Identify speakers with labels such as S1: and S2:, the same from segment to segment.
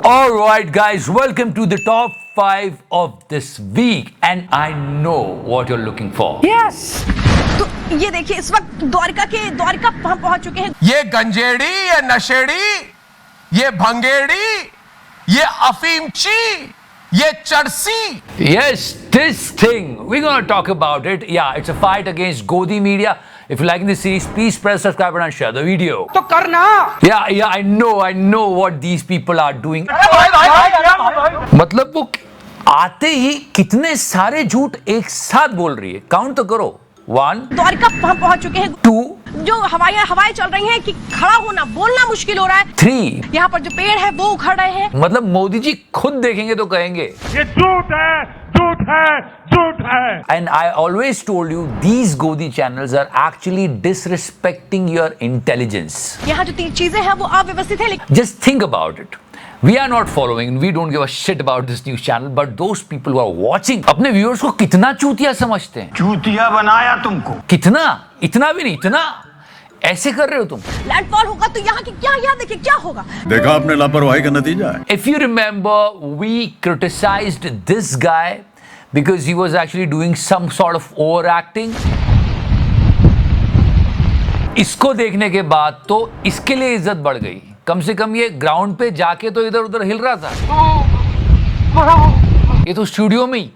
S1: All right, guys, welcome to the top 5 of this week, and I know what you're looking for.
S2: Yes. तो ये देखिए इस वक्त द्वारका हम पहुंच चुके हैं।
S3: ये गंजेड़ी, ये नशेड़ी, ये भंगेड़ी, ये अफीमची, ये चरसी।
S1: Yes, this thing, we're gonna talk about it. Yeah, it's a fight against Godi Media. If you're liking this series, please press subscribe and share the video.
S2: तो करना।
S1: Yeah, I know what these people are doing. मतलब वो आते ही कितने सारे झूठ एक साथ बोल रही है, काउंट तो करो। 1
S2: द्वारका हम पहुंच चुके हैं।
S1: 2
S2: जो हवाएं चल रही हैं कि खड़ा होना बोलना मुश्किल हो रहा है।
S1: 3
S2: यहाँ पर जो पेड़ है वो उखड़ रहे हैं।
S1: मतलब मोदी जी खुद देखेंगे तो कहेंगे
S4: ये झूठ है, झूठ है, झूठ है।
S1: And I always told you these Godi channels are actually disrespecting your intelligence.
S2: यहाँ जो 3 चीजें हैं वो अव्यवस्थित है।
S1: Just think about it. We are not following, we don't give a shit about this news channel, but those people who are watching अपने viewers को कितना चूतिया समझते हैं।
S5: चूतिया बनाया तुमको।
S1: कितना, इतना भी नहीं, इतना ऐसे कर रहे हो तुम।
S2: लैंडफॉल होगा तो यहाँ की यहाँ देखिए क्या होगा।
S6: देखा आपने लापरवाही का नतीजा है।
S1: If you remember, we criticized this guy because he was actually doing some sort of overacting. इसको देखने के बाद तो इसके लिए इज्जत बढ़ गई। कम से कम ये ग्राउंड पे जाके तो इधर उधर हिल रहा था। ये तो स्टूडियो में ही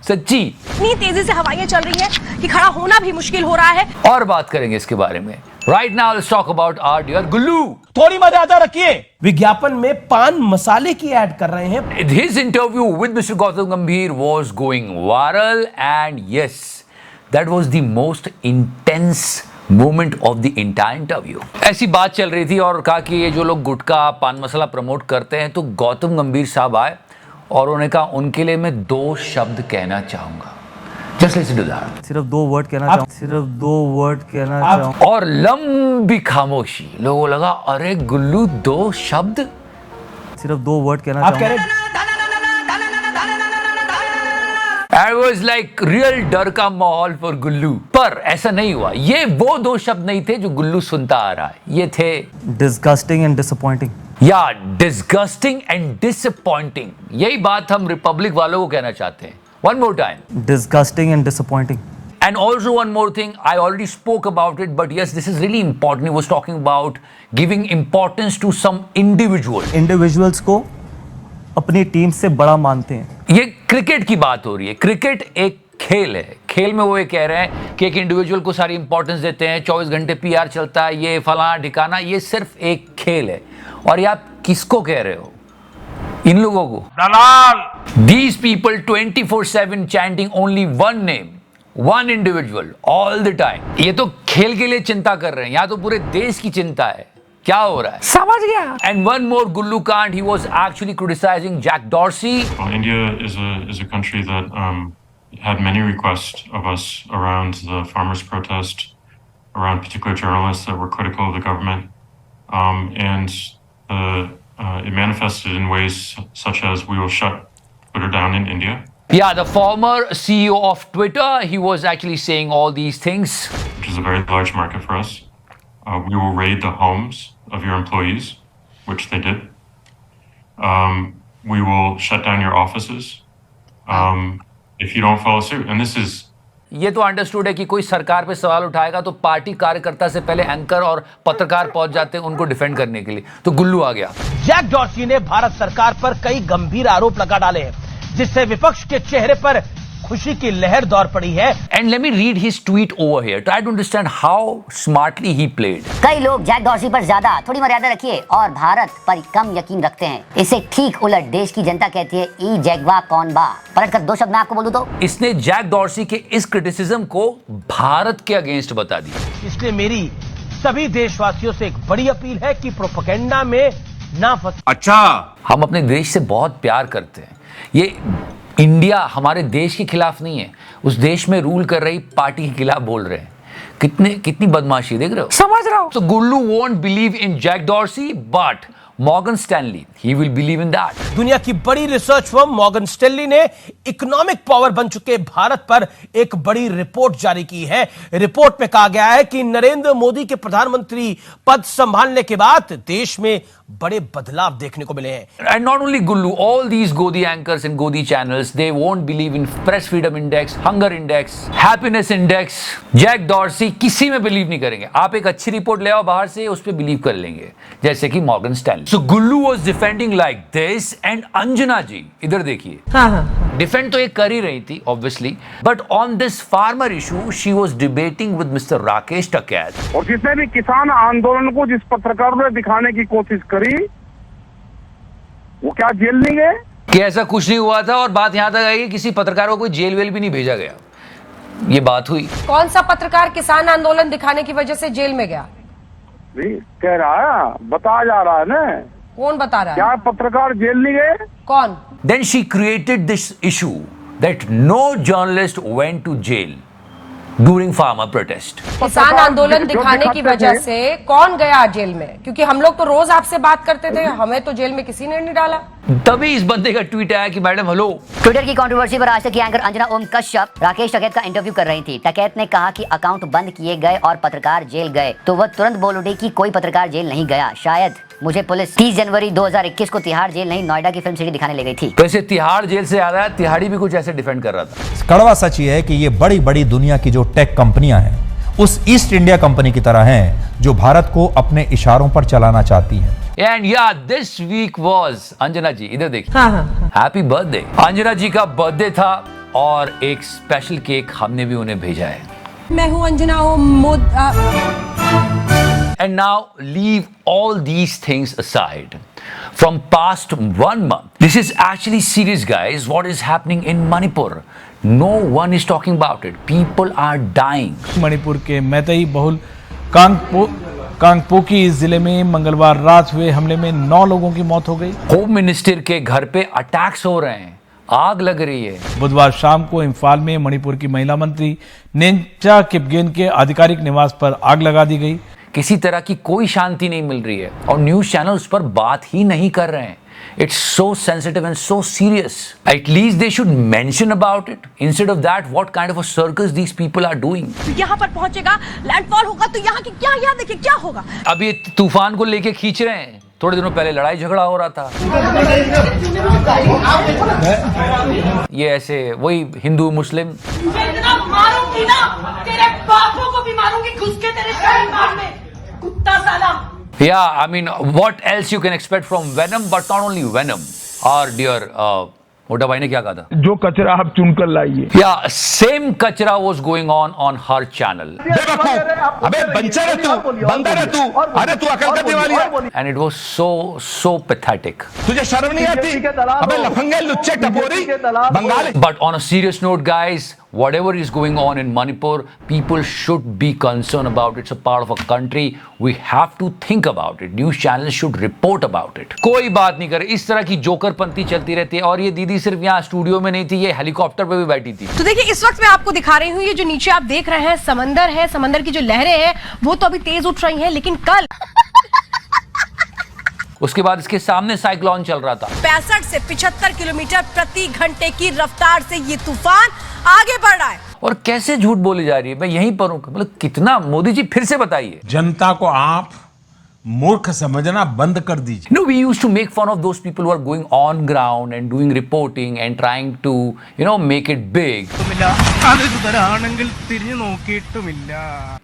S1: सच्ची
S2: इतनी तेजी से हवाएं चल रही हैं कि खड़ा होना भी मुश्किल हो रहा है।
S1: और बात करेंगे इसके बारे में। Right now let's talk about our dear Gullu.
S7: थोड़ी मर्यादा रखिए। विज्ञापन में पान मसाले की ऐड कर रहे हैं।
S1: His interview with Mr. Gautam Gambhir was going viral, and yes, that was the most intense moment of the entire interview. ऐसी बात चल रही थी और कहा कि ये जो लोग गुटखा पान मसाला प्रमोट करते हैं, तो गौतम गंभीर साहब आए और उन्होंने कहा उनके लिए मैं 2 शब्द कहना चाहूंगा। Just listen to that.
S8: सिर्फ 2 वर्ड कहना चाहूंगा। सिर्फ 2 वर्ड कहना चाहूंगा।
S1: और लंबी खामोशी। लोगों को लगा अरे गुल्लू 2 शब्द।
S8: सिर्फ 2 वर्ड कहना चाहूंगा।
S1: I was like real डर का माहौल फॉर गुल्लू। पर ऐसा नहीं हुआ। ये वो 2 शब्द नहीं थे जो गुल्लू सुनता आ रहा है। ये थे
S8: डिस्गस्टिंग एंड डिसअपॉइंटिंग।
S1: या डिस्गस्टिंग एंड डिसअपॉइंटिंग। यही बात हम रिपब्लिक वालों को कहना चाहते हैं। One more time.
S8: Disgusting and disappointing.
S1: And also one more thing, I already spoke about it, but yes, this is really important. He was talking about giving importance to some individual.
S8: Individuals को अपनी team से बड़ा मानते हैं।
S1: ये cricket की बात हो रही है। क्रिकेट एक खेल है। खेल में वो ये कह रहे हैं कि एक इंडिविजुअल को सारी इंपॉर्टेंस देते हैं, 24 घंटे पीआर चलता है, ये फलाना ठिकाना, ये सिर्फ एक खेल है। और ये आप किसको कह रहे हो? इन लोगों को।
S4: दलाल।
S1: These people 24/7 chanting only one name, one individual all the time. ये तो खेल के लिए चिंता कर रहे हैं, यहाँ तो पूरे देश की चिंता है। क्या हो रहा है?
S2: समझ गया।
S1: And one more Gullu Kant, he was actually criticizing Jack Dorsey.
S9: Well, India is a country that had many requests of us around the farmers' protest, around particular journalists that were critical of the government, and it manifested in ways such as we will shut Twitter down in India.
S1: Yeah, the former CEO of Twitter, he was actually saying all these things.
S9: Which is a very large market for us. We will raid the homes of your employees, which they did. We will shut down your offices if you don't follow suit. And this is
S1: ये तो understood है कि कोई सरकार पे सवाल उठाएगा तो पार्टी कार्यकर्ता से पहले एंकर और पत्रकार पहुंच जाते हैं उनको डिफेंड करने के लिए। तो गुल्लू आ गया।
S7: जैक डॉर्सी ने भारत सरकार पर कई गंभीर आरोप लगा डाले हैं, जिससे विपक्ष के चेहरे पर खुशी की लहर दौड़ पड़ी है।
S1: And let me read his tweet over here. Try to understand how smartly he played.
S10: कई लोग जैक डॉर्सी पर ज्यादा थोड़ी मर्यादा रखिए और भारत पर कम यकीन रखते हैं। इसे ठीक उलट देश की जनता कहती है ई जैगवा कौन बा। पलटकर 2 शब्द मैं आपको बोलूं तो
S1: इसने जैक डॉर्सी के इस क्रिटिसिज्म को भारत के अगेंस्ट बता दिया।
S7: इसलिए मेरी सभी देशवासियों से एक बड़ी अपील है कि प्रोपेगेंडा में ना फंसे।
S6: अच्छा,
S1: हम अपने देश से बहुत प्यार करते हैं। ये इंडिया हमारे देश के खिलाफ नहीं है, उस देश में रूल कर रही पार्टी के खिलाफ बोल रहे हैं। कितनी बदमाशी देख रहे हो?
S2: समझ रहा हूं।
S1: So Gullu won't believe in Jack Dorsey, but Morgan Stanley, he will believe in that.
S7: दुनिया की बड़ी रिसर्च फर्म मॉर्गन स्टैनली ने इकोनॉमिक पावर बन चुके भारत पर एक बड़ी रिपोर्ट जारी की है। रिपोर्ट में कहा गया है कि नरेंद्र मोदी के प्रधानमंत्री पद संभालने के बाद देश में बड़े बदलाव देखने को मिले हैं।
S1: And not only Gullu, all these Godi anchors and Godi channels, they won't believe in Press Freedom Index, Hunger Index, Happiness Index, Jack Dorsey, किसी में बिलीव नहीं करेंगे। आप एक अच्छी रिपोर्ट ले आओ बाहर से, उस पर बिलीव कर लेंगे, जैसे कि Morgan Stanley. So Gullu was defending like this, and Anjana ji, इधर देखिए, डिफेंड तो ये कर ही रही थी obviously, but on this farmer issue she was debating with mister Rakesh Tikait.
S4: और जिसने भी किसान आंदोलन को जिस पत्रकार ने दिखाने की कोशिश करी, वो क्या जेल नहीं गए?
S1: कि ऐसा कुछ नहीं हुआ था, और बात यहां तक आई कि किसी पत्रकार को कोई जेल वेल भी नहीं भेजा गया। ये बात हुई।
S5: कौन सा पत्रकार किसान आंदोलन दिखाने की वजह से जेल में गया?
S4: कह रहा है, बताया जा रहा है ना।
S5: कौन बता रहा है?
S4: क्या पत्रकार जेल नहीं गए?
S5: कौन?
S1: Then she created this issue that no journalist went to jail during farmer protest.
S5: किसान आंदोलन दिखाने की वजह से कौन गया जेल में? क्योंकि हम लोग तो रोज आपसे बात करते थे, हमें तो जेल में किसी ने नहीं डाला।
S1: तभी इस बंदे का ट्वीट आया कि मैडम हेलो।
S10: ट्विटर की कंट्रोवर्सी पर आज तक की एंकर अंजना ओम कश्यप राकेश टकैत का इंटरव्यू कर रही थी। टकैत ने कहा कि अकाउंट बंद किए गए और पत्रकार जेल गए, तो वह तुरंत बोल उठी कि कोई पत्रकार जेल नहीं गया। शायद मुझे पुलिस 30 जनवरी 2021 को तिहाड़ जेल नहीं, नोएडा की फिल्म सिटी दिखाने ले गई थी।
S1: वैसे तिहाड़ जेल से याद आया, तिहाड़ी भी कुछ ऐसे डिफेंड कर रहा था।
S11: कड़वा सच ये है कि ये बड़ी बड़ी दुनिया की जो टेक कंपनियां हैं, उस ईस्ट इंडिया कंपनी की तरह हैं, जो भारत को अपने इशारों पर चलाना चाहती हैं।
S1: एंड या this week was, Anjana ji इधर देखिए, हैप्पी बर्थडे। अंजना जी का बर्थडे था और एक स्पेशल केक हमने भी उन्हें भेजा है।
S5: मैं हूं Anjana
S1: And now leave all these things aside. From past 1 month, this is actually serious, guys. What is happening in Manipur? No one is talking about it. People are dying.
S12: Manipur के मैतेई बहुल कांगपोकी जिले में मंगलवार रात हुए हमले में 9 लोगों की मौत हो गई।
S1: होम मिनिस्टर के घर पे अटैक्स हो रहे हैं, आग लग रही है।
S12: बुधवार शाम को इम्फाल में मणिपुर की महिला मंत्री नेंचा किपगेन के आधिकारिक निवास पर आग लगा दी गई।
S1: किसी तरह की कोई शांति नहीं मिल रही है और न्यूज चैनल उस पर बात ही नहीं कर रहे हैं। It's so sensitive and so serious. At least they should mention about it. Instead of that, what kind of a circus these people are doing?
S2: यहाँ पर पहुंचेगा, लैंडफॉल होगा, तो यहाँ की क्या, यहाँ देखिए क्या होगा।
S1: अब ये तूफान को लेके खींच रहे हैं। थोड़े दिनों पहले लड़ाई झगड़ा हो रहा था। ये ऐसे वही हिंदू मुस्लिम।
S2: इतना मारूंगी ना, तेरे बापों को भी मारूंगी, घुस के तेरे शरीर में, कुत्ता साला।
S1: Yeah, I mean, what else you can expect from Venom, but not only Venom. Our dear मोटा भाई ने क्या कहा था?
S4: जो कचरा आप चुनकर लाइए।
S1: Yeah, same कचरा was going on her channel.
S3: अबे बंचर है तू, बंदर है तू, अरे तू अकल करने वाली है।
S1: And it was so pathetic.
S3: तुझे शर्म नहीं आती? अबे लफंगे लुच्चे टपोरी Bengali.
S1: But on a serious note, guys, whatever is going on in Manipur, people should be concerned about it. It's a part of a country. We have to think about it. News channels should report about it. कोई बात नहीं करे, इस तरह की जोकरपंती चलती रहती है। और ये दीदी सिर्फ यहाँ स्टूडियो में नहीं थी, ये हेलीकॉप्टर पे भी बैठी थी।
S5: तो देखिए, इस वक्त मैं आपको दिखा रही हूँ, ये जो नीचे आप देख रहे हैं समंदर है, समंदर की जो लहरें हैं वो तो अभी तेज उठ रही हैं, लेकिन कल
S1: उसके बाद इसके सामने साइक्लोन चल रहा था।
S2: 65 से 75 किलोमीटर प्रति घंटे की रफ्तार से ये तूफान आगे बढ़ रहा है।
S1: और कैसे झूठ बोली जा रही है, मैं यहीं पर हूं। मतलब कितना, मोदी जी फिर से बताइए।
S3: जनता को आप मूर्ख समझना बंद कर दीजिए।
S1: No, we used to make fun of those people who are going on ground and doing reporting and trying to, you know, make it big.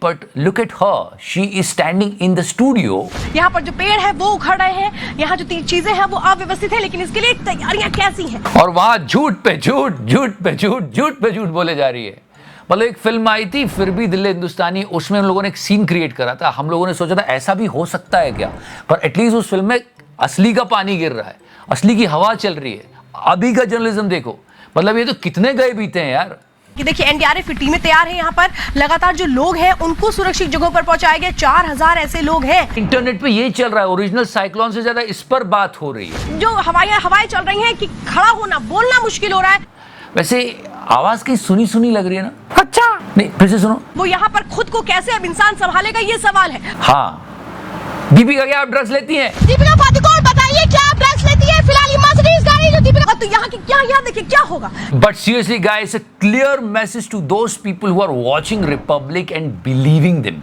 S1: But look at her. She is standing in the studio.
S2: यहाँ पर जो पेड़ है वो उखड़ रहे हैं, यहाँ जो तीन चीजें हैं वो अव्यवस्थित है, लेकिन इसके लिए तैयारियां कैसी हैं?
S1: और वहां झूठ पे झूठ, झूठ पे झूठ, झूठ पे झूठ बोले जा रही है। मतलब एक फिल्म आई थी फिर भी दिल हिंदुस्तानी, उसमें हम लोगों ने एक सीन क्रिएट करा था। हम लोगों ने सोचा था ऐसा भी हो सकता है क्या, पर एटलीस्ट उस फिल्म में असली का पानी गिर रहा है, असली की हवा चल रही है। अभी का जर्नलिज्म देखो, मतलब ये तो कितने गए बीते हैं यार।
S2: कि देखिए एनडीआरएफ की टीमें तैयार है, यहाँ पर लगातार जो लोग हैं उनको सुरक्षित जगहों पर पहुंचाया गया। 4000 ऐसे लोग हैं।
S1: इंटरनेट पे ये चल रहा है, ओरिजिनल साइक्लोन से ज्यादा इस पर बात हो रही है।
S2: जो हवाएं चल रही हैं कि खड़ा होना, बोलना मुश्किल हो रहा है।
S1: वैसे आवाज कहीं सुनी सुनी लग रही है ना? अच्छा नहीं, फिर से सुनो।
S2: वो यहाँ पर खुद को कैसे अब इंसान संभालेगा, ये सवाल है।
S1: हाँ, दीपिका क्या आप ड्रग्स लेती हैं?
S2: दीपिका पादुकोण बताइए क्या आप ड्रग्स लेती है? फिलहाल ये मर्सिडीज गाड़ी जो दीपिका, तो यहाँ की क्या, यहाँ देखिए क्या होगा।
S1: But seriously guys, a clear message to those people who are watching Republic and believing them.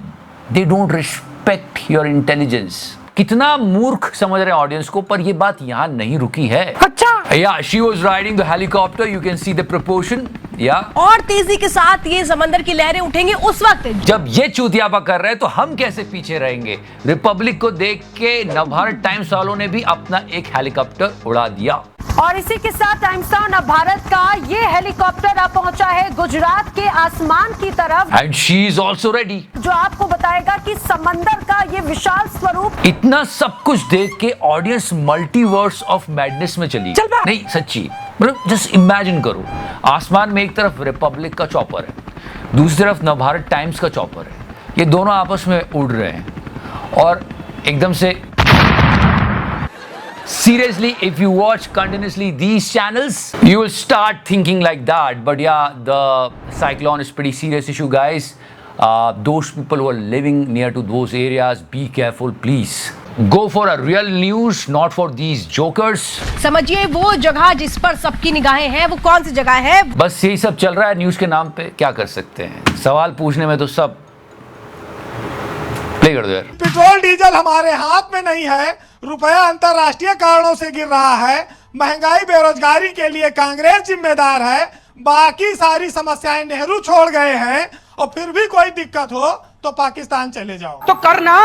S1: They don't respect your intelligence. कितना मूर्ख समझ रहे हैं ऑडियंस को, पर ये बात यहाँ नहीं रुकी है।
S2: अच्छा,
S1: या she was riding the helicopter, you can see the proportion. या
S2: और तेजी के साथ ये समंदर की लहरें उठेंगी उस वक्त
S1: जब ये चूतियापा कर रहे हैं, तो हम कैसे पीछे रहेंगे। रिपब्लिक को देख के नवभारत टाइम्स वालों ने भी अपना एक हेलीकॉप्टर उड़ा दिया।
S5: और इसी के साथ टाइम्स नाउ नवभारत का ये हेलीकॉप्टर अब पहुंचा है गुजरात के आसमान की तरफ,
S1: and she is also ready,
S5: जो आपको बताएगा कि समंदर का ये विशाल स्वरूप।
S1: इतना सब कुछ देख के ऑडियंस मल्टीवर्स ऑफ मैडनेस में चली। नहीं सच्ची, मतलब जस्ट इमेजिन करो, आसमान में एक तरफ रिपब्लिक का चॉपर है, दूसरी तरफ नवभारत टाइम्स का चॉपर है, ये दोनों आपस में उड़ रहे हैं और एकदम से seriously, if you watch continuously these channels, you will start thinking like that. But yeah, the cyclone is pretty serious issue, guys. Those people who are living near to those areas, be careful, please. Go for a real news, not for these jokers.
S2: समझिए वो जगह जिस पर सबकी निगाहें हैं, वो कौन सी जगह है।
S1: बस यही सब चल रहा है न्यूज के नाम पे, क्या कर सकते हैं। सवाल पूछने में तो सब प्ले कर दो यार।
S13: पेट्रोल डीजल हमारे हाथ में नहीं है, रुपया अंतरराष्ट्रीय कारणों से गिर रहा है, महंगाई बेरोजगारी के लिए कांग्रेस जिम्मेदार है, बाकी सारी समस्याएं नेहरू छोड़ गए हैं, और फिर भी कोई दिक्कत हो तो पाकिस्तान चले जाओ।
S7: तो करना